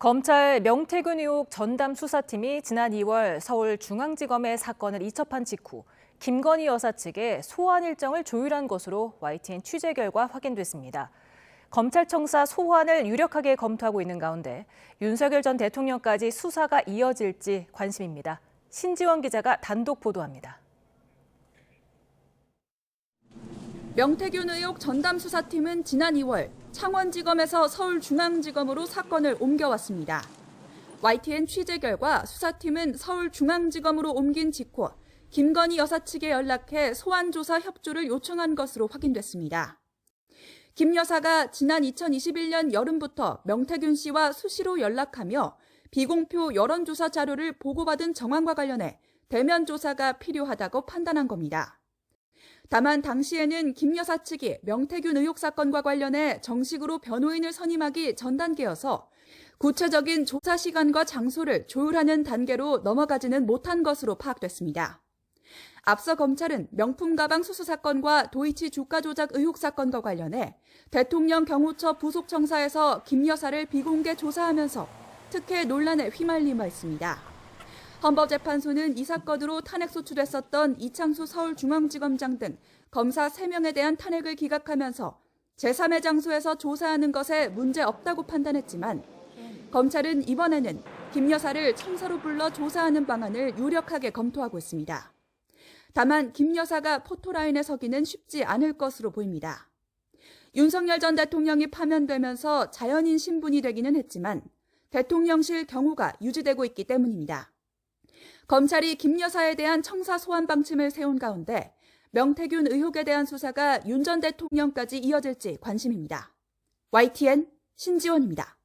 검찰 명태균 의혹 전담 수사팀이 지난 2월 서울중앙지검에 사건을 이첩한 직후 김건희 여사 측에 소환 일정을 조율한 것으로 YTN 취재 결과 확인됐습니다. 검찰청사 소환을 유력하게 검토하고 있는 가운데 윤석열 전 대통령까지 수사가 이어질지 관심입니다. 신지원 기자가 단독 보도합니다. 명태균 의혹 전담 수사팀은 지난 2월 창원지검에서 서울중앙지검으로 사건을 옮겨왔습니다. YTN 취재 결과 수사팀은 서울중앙지검으로 옮긴 직후 김건희 여사 측에 연락해 소환 조사 협조를 요청한 것으로 확인됐습니다. 김 여사가 지난 2021년 여름부터 명태균 씨와 수시로 연락하며 비공표 여론조사 자료를 보고받은 정황과 관련해 대면 조사가 필요하다고 판단한 겁니다. 다만 당시에는 김 여사 측이 명태균 의혹 사건과 관련해 정식으로 변호인을 선임하기 전 단계여서 구체적인 조사 시간과 장소를 조율하는 단계로 넘어가지는 못한 것으로 파악됐습니다. 앞서 검찰은 명품 가방 수수 사건과 도이치 주가 조작 의혹 사건과 관련해 대통령 경호처 부속청사에서 김 여사를 비공개 조사하면서 특혜 논란에 휘말리며 있습니다. 헌법재판소는 이 사건으로 탄핵 소추됐었던 이창수 서울중앙지검장 등 검사 3명에 대한 탄핵을 기각하면서 제3의 장소에서 조사하는 것에 문제 없다고 판단했지만 검찰은 이번에는 김 여사를 청사로 불러 조사하는 방안을 유력하게 검토하고 있습니다. 다만 김 여사가 포토라인에 서기는 쉽지 않을 것으로 보입니다. 윤석열 전 대통령이 파면되면서 자연인 신분이 되기는 했지만 대통령실 경호가 유지되고 있기 때문입니다. 검찰이 김 여사에 대한 청사 소환 방침을 세운 가운데 명태균 의혹에 대한 수사가 윤 전 대통령까지 이어질지 관심입니다. YTN 신지원입니다.